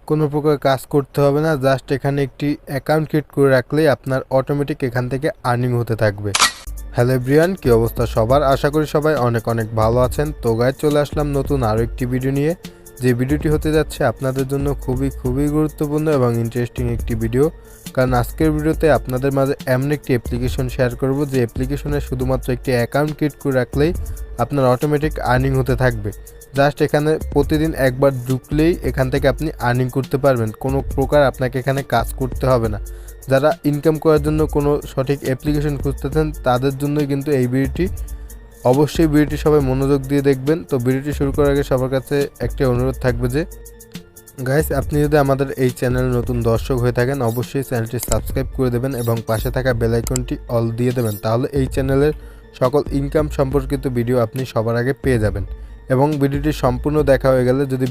কোনো প্রকার কাজ করতে হবে না, জাস্ট এখানে একটি অ্যাকাউন্ট ক্রিয়েট করে রাখলেই আপনার অটোমেটিক এখান থেকে আর্নিং হতে থাকবে। হ্যালো এভরিওয়ান, কী অবস্থা সবার? আশা করি সবাই অনেক ভালো আছেন। তো গাইজ চলে আসলাম নতুন আরও একটি ভিডিও নিয়ে। যে ভিডিওটি হতে যাচ্ছে আপনাদের জন্য খুবই গুরুত্বপূর্ণ এবং ইন্টারেস্টিং একটি ভিডিও। কারণ আজকের ভিডিওতে আপনাদের মাঝে এমন একটি অ্যাপ্লিকেশন শেয়ার করব যে অ্যাপ্লিকেশনে শুধুমাত্র একটি অ্যাকাউন্ট ক্রিয়েট করে রাখলেই আপনার অটোমেটিক আর্নিং হতে থাকবে। জাস্ট এখানে প্রতিদিন একবার ঢুকলেই এখান থেকে আপনি আর্নিং করতে পারবেন। কোনো প্রকার আপনাকে এখানে কাজ করতে হবে না। যারা ইনকাম করার জন্য কোনো সঠিক অ্যাপ্লিকেশন খুঁজতেছেন তাদের জন্যই কিন্তু এই ভিডিওটি। অবশ্যই ভিডিওটি সবাই মনোযোগ দিয়ে দেখবেন। তো ভিডিওটি শুরু করার আগে সবার কাছে একটি অনুরোধ থাকবে যে গাইস, আপনি যদি আমাদের এই চ্যানেলে নতুন দর্শক হয়ে থাকেন অবশ্যই চ্যানেলটি সাবস্ক্রাইব করে দেবেন এবং পাশে থাকা বেল আইকনটি অল দিয়ে দেবেন। তাহলে এই চ্যানেলের সকল ইনকাম সম্পর্কিত ভিডিও আপনি সবার আগে পেয়ে যাবেন। এবং ভিডিওটি সম্পূর্ণ দেখা হয়ে গেলে যদি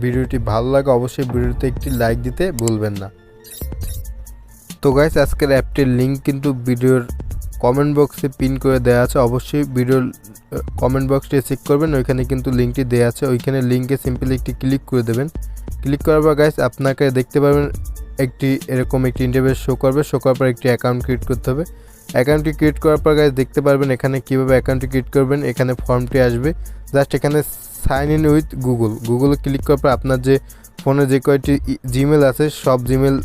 ভিডিওটি ভালো লাগে অবশ্যই ভিডিওতে একটি লাইক দিতে ভুলবেন না। তো গাইস, আজকের অ্যাপটির লিঙ্ক কিন্তু ভিডিওর কমেন্ট বক্সে পিন করে দেওয়া আছে। অবশ্যই ভিডিওর কমেন্ট বক্সটি চেক করবেন, ওইখানে কিন্তু লিঙ্কটি দেওয়া আছে। ওইখানে লিঙ্কে সিম্পলি একটি ক্লিক করে দেবেন। ক্লিক করার পর গাইস আপনাকে দেখতে পারবেন এরকম একটি ইন্টারফেস শো করবে। শো করার পর একটি অ্যাকাউন্ট ক্রিয়েট করতে হবে। অ্যাকাউন্টটি ক্রিয়েট করার পর গাইস দেখতে পারবেন এখানে কীভাবে অ্যাকাউন্টটি ক্রিয়েট করবেন। এখানে ফর্মটি আসবে, জাস্ট এখানে সাইন ইন উইথ গুগলে ক্লিক করার পর আপনার যে ফোনে যে কয়টি জিমেল আছে সব জিমেল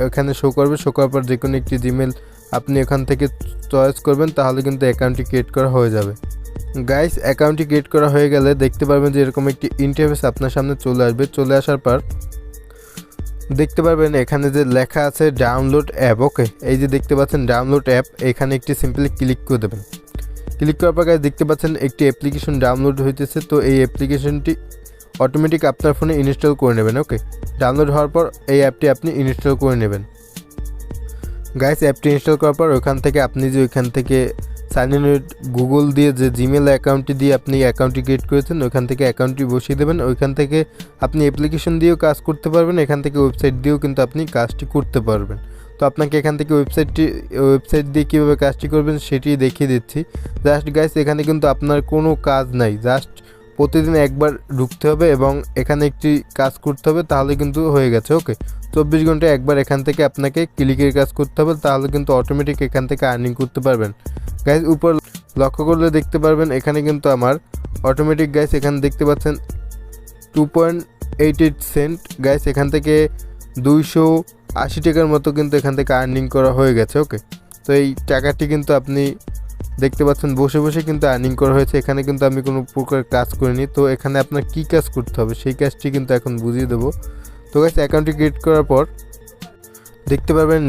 এখানে শো করবে। শো করার পর যে কোনো একটি জিমেল আপনি এখান থেকে চয়েস করবেন, তাহলে কিন্তু অ্যাকাউন্টটি ক্রিয়েট করা হয়ে যাবে। গাইস, অ্যাকাউন্টটি ক্রিয়েট করা হয়ে গেলে দেখতে পারবেন যে এরকম একটি ইন্টারফেস আপনার সামনে চলে আসবে। চলে আসার পর দেখতে পারবেন এখানে যে লেখা আছে ডাউনলোড অ্যাপ। ওকে, এই যে দেখতে পাচ্ছেন ডাউনলোড অ্যাপ, এখানে একটি সিম্পলি ক্লিক করে দেবেন। ক্লিক করার পর গাইস দেখতে পাচ্ছেন একটি অ্যাপ্লিকেশন ডাউনলোড হইতেছে। তো এই অ্যাপ্লিকেশনটি অটোমেটিক আপনার ফোনে ইনস্টল করে নেবেন। ওকে, ডাউনলোড হওয়ার পর এই অ্যাপটি আপনি ইনস্টল করে নেবেন। গাইস, অ্যাপটি ইনস্টল করার পর ওইখান থেকে সাইন ইন উইথ গুগল দিয়ে যে জিমেল অ্যাকাউন্টটি দিয়ে আপনি অ্যাকাউন্টটি ক্রিয়েট করেছেন ওইখান থেকে অ্যাকাউন্টটি বসিয়ে দেবেন। ওইখান থেকে আপনি অ্যাপ্লিকেশন দিয়েও কাজ করতে পারবেন, এখান থেকে ওয়েবসাইট দিয়েও কিন্তু আপনি কাজটি করতে পারবেন। তো আপনাকে এখান থেকে ওয়েবসাইট দিয়ে কীভাবে কাজটি করবেন সেটি দেখিয়ে দিচ্ছি। জাস্ট গাইস, এখানে কিন্তু আপনার কোনো কাজ নাই, জাস্ট প্রতিদিন একবার ঢুকতে হবে এবং এখানে একটি কাজ করতে হবে, তাহলে কিন্তু হয়ে গেছে। ওকে, 24 ঘন্টায় একবার এখান থেকে আপনাকে ক্লিকের কাজ করতে হবে, তাহলে কিন্তু অটোমেটিক এখান থেকে আর্নিং করতে পারবেন। গাইস, উপর লক্ষ্য করলে দেখতে পারবেন এখানে কিন্তু আমার অটোমেটিক গাইস এখানে দেখতে পাচ্ছেন 2.88 সেন্ট। গাইস, এখান থেকে 280 টাকার মতো কিন্তু এখান থেকে আর্নিং করা হয়ে গেছে। ওকে, তো এই টাকাটি কিন্তু আপনি দেখতে পাচ্ছেন বসে কিন্তু আর্নিং করা হয়েছে। এখানে কিন্তু আমি কোনো প্রকার কাজ করিনি। তো এখানে আপনার কী কাজ করতে হবে সেই কাজটি কিন্তু এখন বুঝিয়ে দেবো। তো গাইস, অ্যাকাউন্টটি ক্রিয়েট করার পর দেখতে পারবেন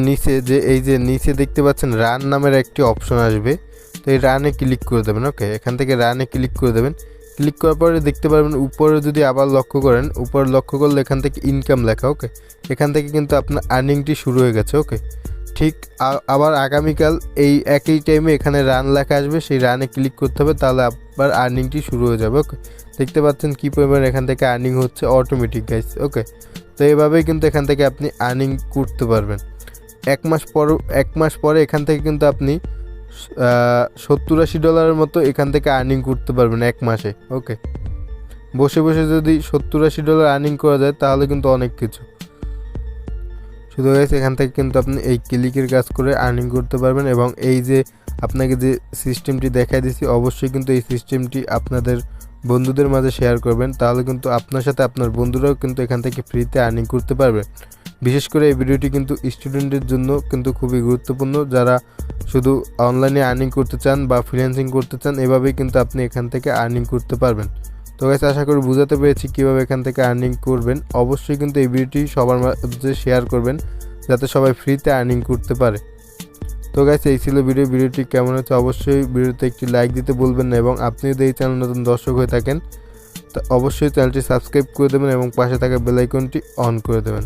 নিচে দেখতে পাচ্ছেন রান নামের একটি অপশন আসবে। তো এই রানে ক্লিক করে দেবেন। ওকে, এখান থেকে রানে ক্লিক করে দেবেন। ক্লিক করার পরে দেখতে পারবেন উপরে যদি আবার লক্ষ্য করেন, উপরে লক্ষ্য করলে এখান থেকে ইনকাম লেখা। ওকে, এখান থেকে কিন্তু আপনার আর্নিংটি শুরু হয়ে গেছে। ওকে, ঠিক আবার আগামীকাল এই একই টাইমে এখানে রান লেখা আসবে, সেই রানে ক্লিক করতে হবে, তাহলে আবার আর্নিংটি শুরু হয়ে যাবে। ওকে, দেখতে পাচ্ছেন কী পরিমাণ এখান থেকে আর্নিং হচ্ছে অটোমেটিক গাইস। ওকে, তো এইভাবেই কিন্তু এখান থেকে আপনি আর্নিং করতে পারবেন। এক মাস পরে এখান থেকে কিন্তু আপনি $70-80 মতো এখান থেকে আর্নিং করতে পারবেন এক মাসে। ওকে, বসে যদি $70-80 আর্নিং করা যায় তাহলে কিন্তু অনেক কিছু। শুধু হয়েছে এখান থেকে কিন্তু আপনি এই ক্লিকের কাজ করে আর্নিং করতে পারবেন। এবং এই যে আপনাকে যে সিস্টেমটি দেখাই দিচ্ছি অবশ্যই কিন্তু এই সিস্টেমটি আপনাদের বন্ধুদের মাঝে শেয়ার করবেন, তাহলে কিন্তু আপনার সাথে আপনার বন্ধুরাও কিন্তু এখান থেকে ফ্রিতে আর্নিং করতে পারবে। বিশেষ করে এই ভিডিওটি কিন্তু স্টুডেন্টদের জন্য কিন্তু খুবই গুরুত্বপূর্ণ, যারা শুধু অনলাইনে আর্নিং করতে চান বা ফ্রিল্যান্সিং করতে চান, এভাবেই কিন্তু আপনি এখান থেকে আর্নিং করতে পারবেন। তো গাইস, আশা করি বুঝাতে পেরেছি কীভাবে এখান থেকে আর্নিং করবেন। অবশ্যই কিন্তু এই ভিডিওটি সবার মাঝে শেয়ার করবেন যাতে সবাই ফ্রিতে আর্নিং করতে পারে। তো গাইস, এই ছিল ভিডিওটি কেমন হচ্ছে অবশ্যই ভিডিওতে একটি লাইক দিতে ভুলবেন না। এবং আপনি যদি এই চ্যানেল নতুন দর্শক হয়ে থাকেন তো অবশ্যই চ্যানেলটি সাবস্ক্রাইব করে দেবেন এবং পাশে থাকা বেল আইকনটি অন করে দেবেন।